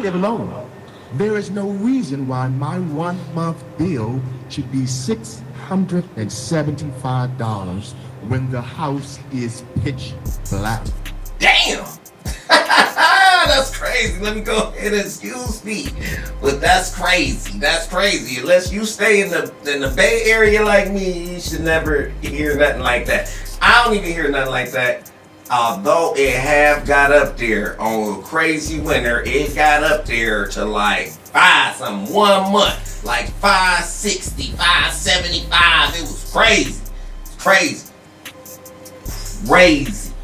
live alone. There is no reason why my 1 month bill should be $675 when the house is pitch black. Damn! That's crazy. Let me go ahead and excuse me. But that's crazy. That's crazy. Unless you stay in the Bay Area like me, you should never hear nothing like that. I don't even hear nothing like that. Although it have got up there on a crazy winter, it got up there to like 1 month, like 560, 575. It was crazy. Crazy.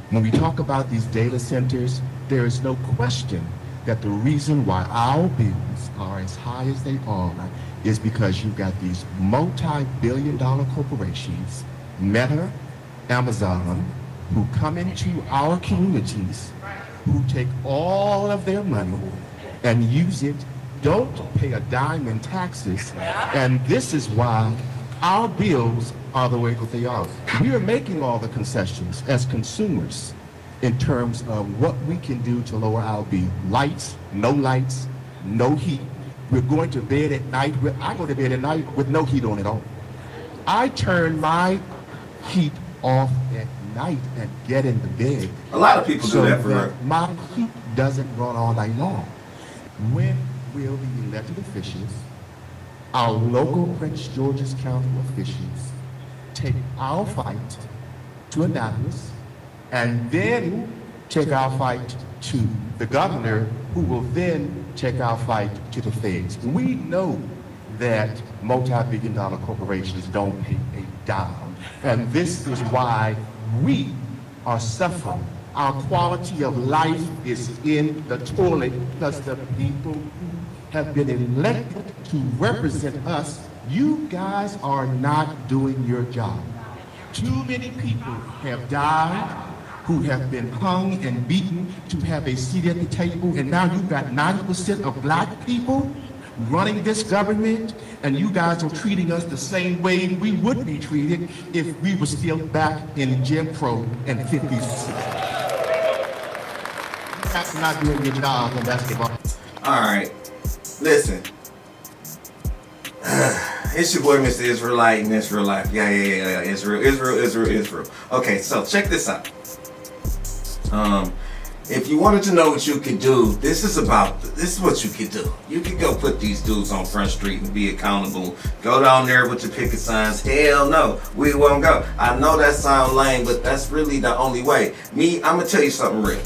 When we talk about these data centers, there is no question that the reason why our bills are as high as they are is because you've got these multi-billion-dollar corporations, Meta, Amazon, who come into our communities, who take all of their money and use it, don't pay a dime in taxes, and this is why our bills are the way that they are. We are making all the concessions as consumers in terms of what we can do to lower our bill. Lights, no heat. We're going to bed at night. I go to bed at night with no heat on at all. I turn my heat off at night and get in the bed. A lot of people do that for real. My heat doesn't run all night long. When will the elected officials, our local Prince George's County officials, take our fight to Annapolis and then take our fight to the governor, who will then take our fight to the feds? We know that multi-billion-dollar corporations don't pay a dime, and this is why we are suffering. Our quality of life is in the toilet because the people who have been elected to represent us, you guys are not doing your job. Too many people have died, who have been hung and beaten to have a seat at the table, and now you've got 90% of black people running this government, and you guys are treating us the same way we would be treated if we were still back in Jim Crow and 50s. That's not doing your job, and that's the problem. All right, listen. It's your boy, Mr. Israelite and Israelite. Yeah. Israel. Okay, so check this out. If you wanted to know what you could do, this is what you could do. You could go put these dudes on Front Street and be accountable. Go down there with your picket signs. Hell no, we won't go. I know that sounds lame, but that's really the only way. Me, I'm gonna tell you something real.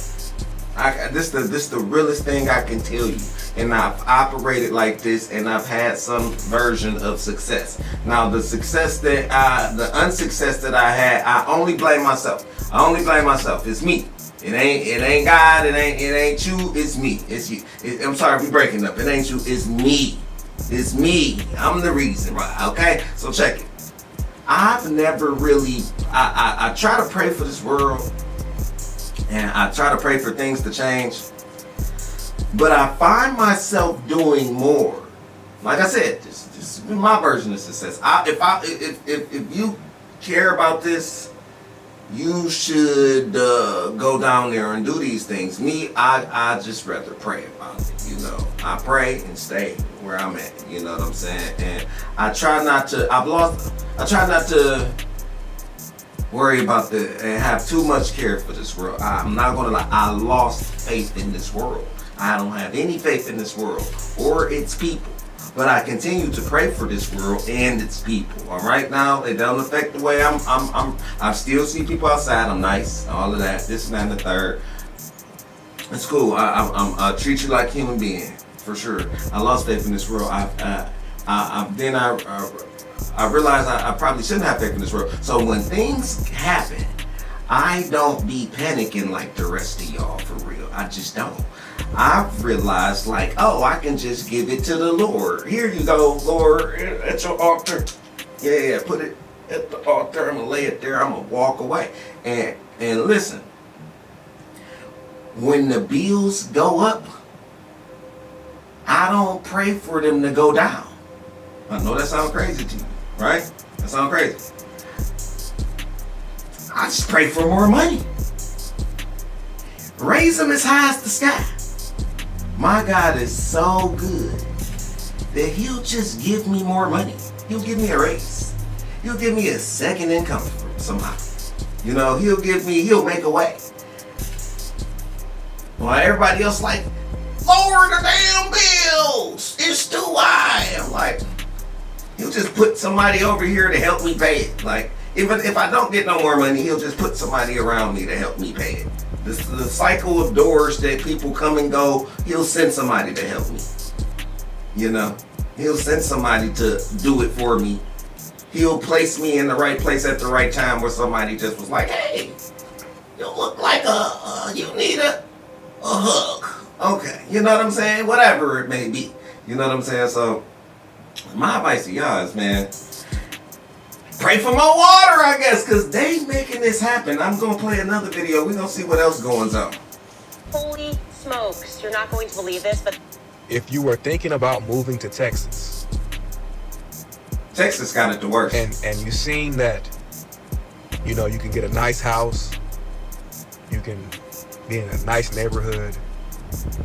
This the realest thing I can tell you. And I've operated like this, and I've had some version of success. Now, the unsuccess that I had, I only blame myself. It's me. It ain't God. It ain't you. It's me. It's you. I'm sorry, we breaking up. It ain't you. It's me. It's me. I'm the reason, right? Okay. So check it. I've never really. I try to pray for this world, and I try to pray for things to change. But I find myself doing more. Like I said, this is my version of success. If you care about this, you should go down there and do these things. Me, I just rather pray about it. You know, I pray and stay where I'm at. You know what I'm saying? And I try not to. I try not to worry about and have too much care for this world. I'm not gonna lie. I lost faith in this world. I don't have any faith in this world or its people, but I continue to pray for this world and its people. All right, now it doesn't affect the way I still see people outside. I'm nice, all of that, this and that and the third. It's cool. I treat you like a human being for sure. I lost faith in this world. I realized I probably shouldn't have faith in this world. So when things happen, I don't be panicking like the rest of y'all for real. I just don't. I've realized, like, oh, I can just give it to the Lord. Here you go, Lord, at your altar. Yeah, put it at the altar. I'm gonna lay it there. I'm gonna walk away. And listen, when the bills go up, I don't pray for them to go down. I know that sounds crazy to you, right? That sounds crazy. I just pray for more money. Raise them as high as the sky. My God is so good that he'll just give me more money. He'll give me a raise. He'll give me a second income somehow. You know, he'll make a way. While everybody else like, lower the damn bills. It's too high. I'm like, he'll just put somebody over here to help me pay it. Like, if I don't get no more money, he'll just put somebody around me to help me pay it. The cycle of doors that people come and go, he'll send somebody to help me. You know, he'll send somebody to do it for me. He'll place me in the right place at the right time where somebody just was like, hey, you look like you need a hug. Okay, you know what I'm saying? Whatever it may be. You know what I'm saying? So, my advice to y'all is, man, pray for more water, I guess, because they making this happen. I'm going to play another video. We're going to see what else goes on. Holy smokes, you're not going to believe this, but if you were thinking about moving to Texas, Texas got it the worst. And you seen that, you know, you can get a nice house, you can be in a nice neighborhood,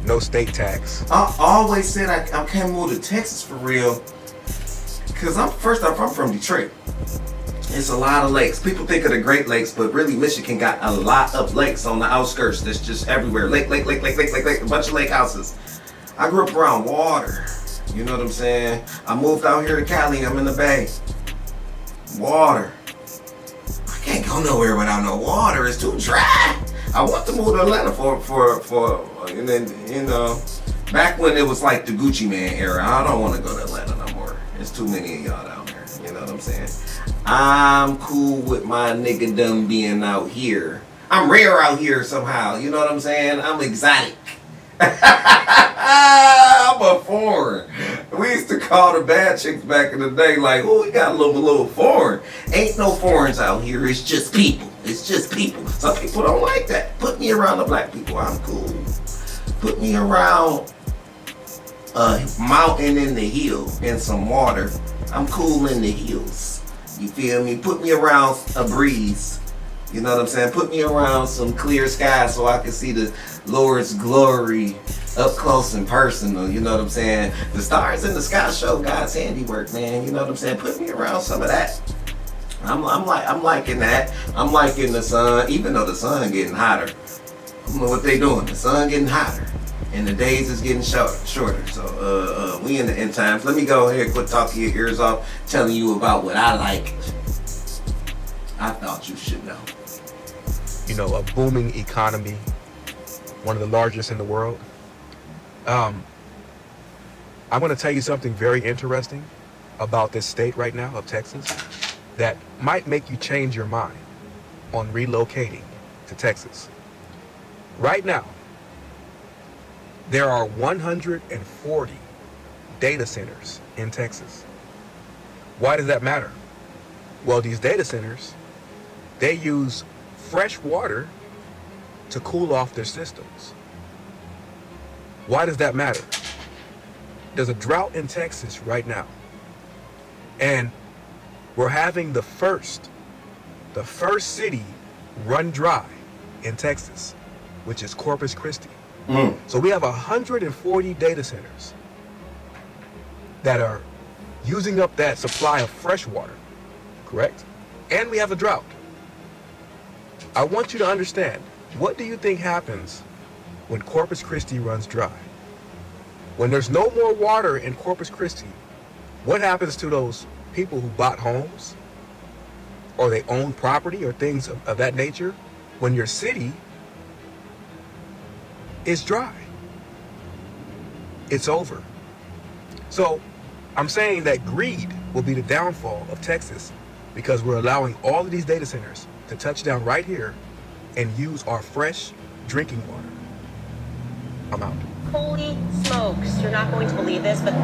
no state tax. I always said I can't move to Texas for real, because I'm from Detroit. It's a lot of lakes. People think of the Great Lakes, but really Michigan got a lot of lakes on the outskirts. That's just everywhere. Lake, a bunch of lake houses. I grew up around water. You know what I'm saying? I moved out here to Cali. I'm in the Bay. Water. I can't go nowhere without no water. It's too dry. I want to move to Atlanta for and then, you know, back when it was like the Gucci Man era. I don't want to go to Atlanta no more. There's too many of y'all down there. You know what I'm saying? I'm cool with my nigga being out here. I'm rare out here somehow. You know what I'm saying? I'm exotic. I'm a foreign. We used to call the bad chicks back in the day like, oh, we got a little foreign. Ain't no foreigners out here. It's just people. It's just people. Some people don't like that. Put me around the black people. I'm cool. Put me around a mountain in the hill and some water. I'm cool in the hills. You feel me? Put me around a breeze. You know what I'm saying? Put me around some clear skies so I can see the Lord's glory up close and personal. You know what I'm saying? The stars in the sky show God's handiwork, man. You know what I'm saying? Put me around some of that. I'm liking that. I'm liking the sun, even though the sun getting hotter. I don't know what they doing. The sun getting hotter, and the days is getting shorter. So we in the end times. Let me go ahead and quit talking your ears off, telling you about what I like. I thought you should know. You know, a booming economy, one of the largest in the world. I'm going to tell you something very interesting about this state right now of Texas that might make you change your mind on relocating to Texas. Right now, there are 140 data centers in Texas. Why does that matter? Well, these data centers, they use fresh water to cool off their systems. Why does that matter? There's a drought in Texas right now. And we're having the first city run dry in Texas, which is Corpus Christi. So we have 140 data centers that are using up that supply of fresh water, correct? And we have a drought. I want you to understand, what do you think happens when Corpus Christi runs dry? When there's no more water in Corpus Christi, what happens to those people who bought homes or they own property or things of that nature when your city is dry? It's over. So I'm saying that greed will be the downfall of Texas because we're allowing all of these data centers to touch down right here and use our fresh drinking water. I'm out. holy smokes, you're not going to believe this, but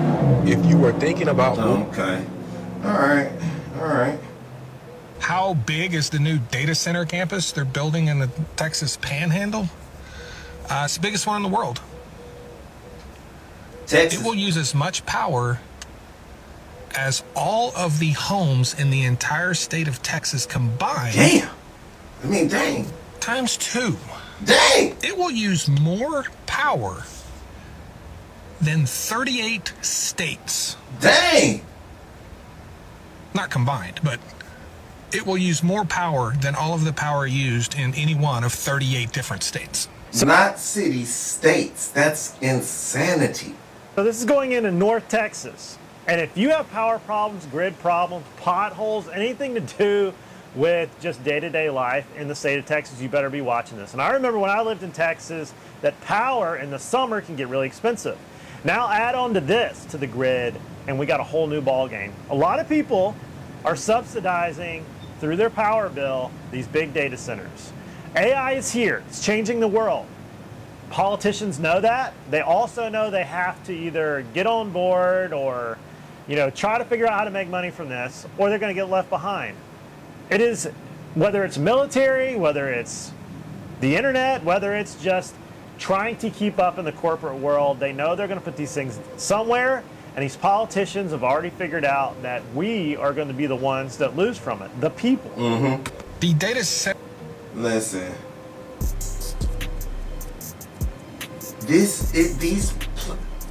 If you were thinking about Okay. All right. How big is the new data center campus they're building in the Texas Panhandle? It's the biggest one in the world. Texas. It will use as much power as all of the homes in the entire state of Texas combined. Damn. I mean, dang. Times 2. Dang. It will use more power than 38 states. Dang! Not combined, but it will use more power than all of the power used in any one of 38 different states. Not cities, states. That's insanity. So this is going into North Texas. And if you have power problems, grid problems, potholes, anything to do with just day-to-day life in the state of Texas, you better be watching this. And I remember when I lived in Texas that power in the summer can get really expensive. Now add on to this, to the grid, and we got a whole new ball game. A lot of people are subsidizing through their power bill these big data centers. AI is here. It's changing the world. Politicians know that. They also know they have to either get on board or, try to figure out how to make money from this, or they're going to get left behind. It is, whether it's military, whether it's the internet, whether it's just trying to keep up in the corporate world, they know they're going to put these things somewhere, and these politicians have already figured out that we are going to be the ones that lose from it, the people. Mm-hmm. The data center. Listen.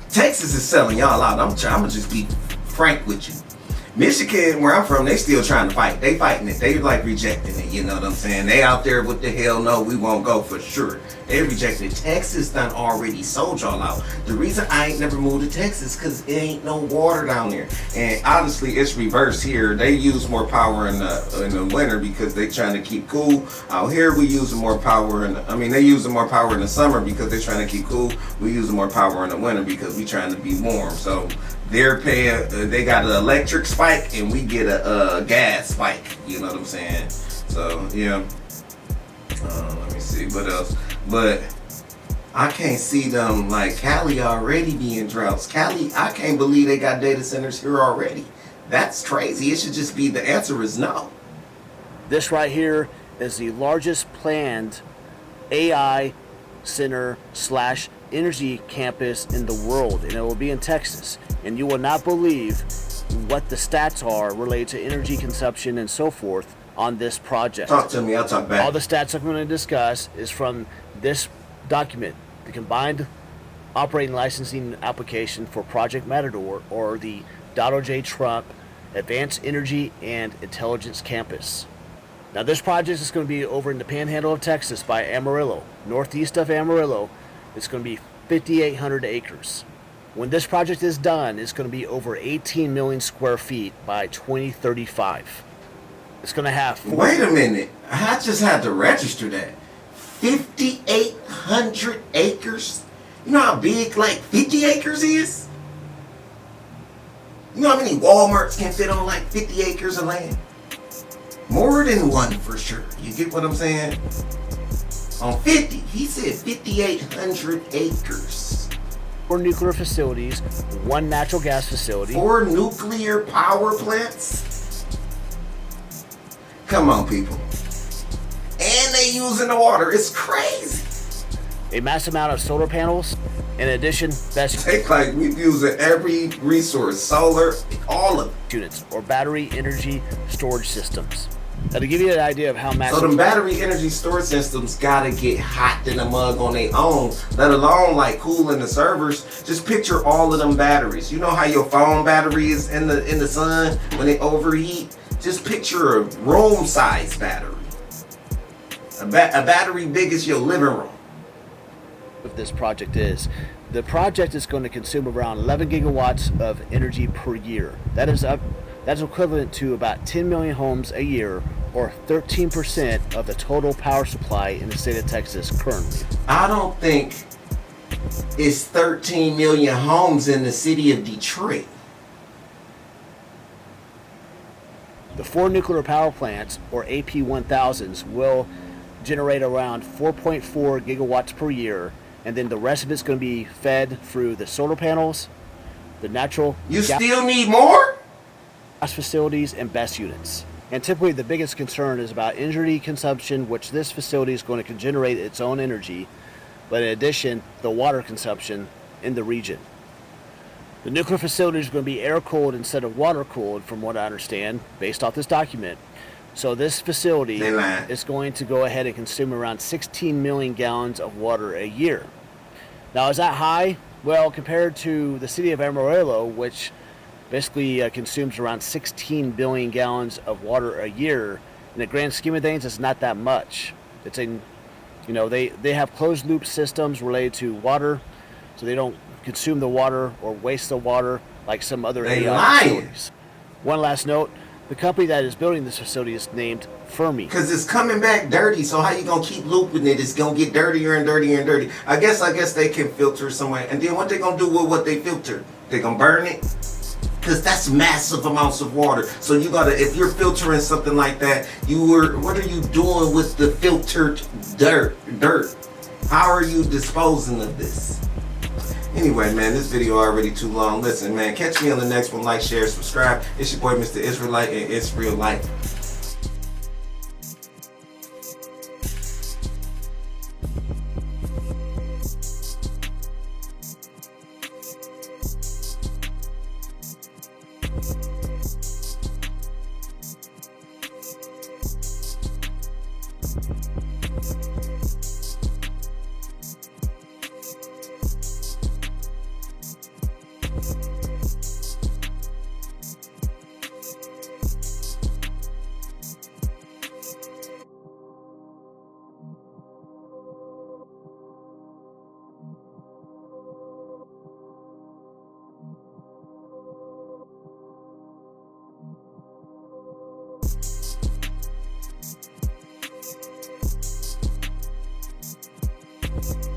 Texas is selling y'all out. I'm gonna just be frank with you. Michigan, where I'm from, they still trying to fight. They fighting it. They like rejecting it. You know what I'm saying? They out there with the hell no, we won't go for sure. They rejected it. Texas done already sold y'all out. The reason I ain't never moved to Texas because it ain't no water down there. And honestly, it's reversed here. They use more power in the winter because they trying to keep cool. Out here, we using more power they using more power in the summer because they trying to keep cool. We using more power in the winter because we trying to be warm. So they're paying, they got an electric spike and we get a gas spike. You know what I'm saying? So, yeah. Let me see, what else? But I can't see them like Cali already being droughts. Cali, I can't believe they got data centers here already. That's crazy. It should just be, the answer is no. This right here is the largest planned AI center / energy campus in the world, and it will be in Texas. And you will not believe what the stats are related to energy consumption and so forth on this project. Talk to me, I'll talk back. All the stats I'm going to discuss is from this document, the combined operating licensing application for Project Matador, or the Donald J. Trump Advanced Energy and Intelligence Campus. Now this project is going to be over in the panhandle of Texas by Amarillo, northeast of Amarillo. It's going to be 5,800 acres. When this project is done, it's going to be over 18 million square feet by 2035. It's going to have Wait a minute. I just had to register that. 5,800 acres? You know how big like 50 acres is? You know how many Walmarts can fit on like 50 acres of land? More than one for sure. You get what I'm saying? On 50, he said 5,800 acres. 4 nuclear facilities, 1 natural gas facility. 4 nuclear power plants? Come on, people. And they using the water. It's crazy. A massive amount of solar panels. In addition, best Like we using every resource, solar, all of it. units or battery energy storage systems. Now to give you an idea of how massive. So them battery energy storage systems gotta get hot in the mug on their own, let alone like cooling the servers. Just picture all of them batteries. You know how your phone battery is in the sun when they overheat? Just picture a room-sized battery. A battery big as your living room. Of this project is. The project is going to consume around 11 gigawatts of energy per year. That's equivalent to about 10 million homes a year, or 13% of the total power supply in the state of Texas currently. I don't think it's 13 million homes in the city of Detroit. The 4 nuclear power plants, or AP1000s, will generate around 4.4 gigawatts per year, and then the rest of it's going to be fed through the solar panels, the natural You still need more? gas facilities, and BESS units. And typically the biggest concern is about energy consumption, which this facility is going to generate its own energy, but in addition, the water consumption in the region. The nuclear facility is going to be air-cooled instead of water-cooled, from what I understand, based off this document. So this facility is going to go ahead and consume around 16 million gallons of water a year. Now, is that high? Well, compared to the city of Amarillo, which basically consumes around 16 billion gallons of water a year, in the grand scheme of things, it's not that much. It's they have closed loop systems related to water, so they don't consume the water or waste the water like some other facilities. One last note: the company that is building this facility is named Fermi. Because it's coming back dirty, so how you gonna keep looping it? It's gonna get dirtier and dirtier and dirty. I guess they can filter somewhere. And then what they gonna do with what they filter? They gonna burn it? Because that's massive amounts of water. So you gotta, if you're filtering something like that, what are you doing with the filtered dirt? How are you disposing of this? Anyway, man, this video already too long. Listen, man, catch me on the next one. Like, share, subscribe. It's your boy, Mr. Israelite and Israelite.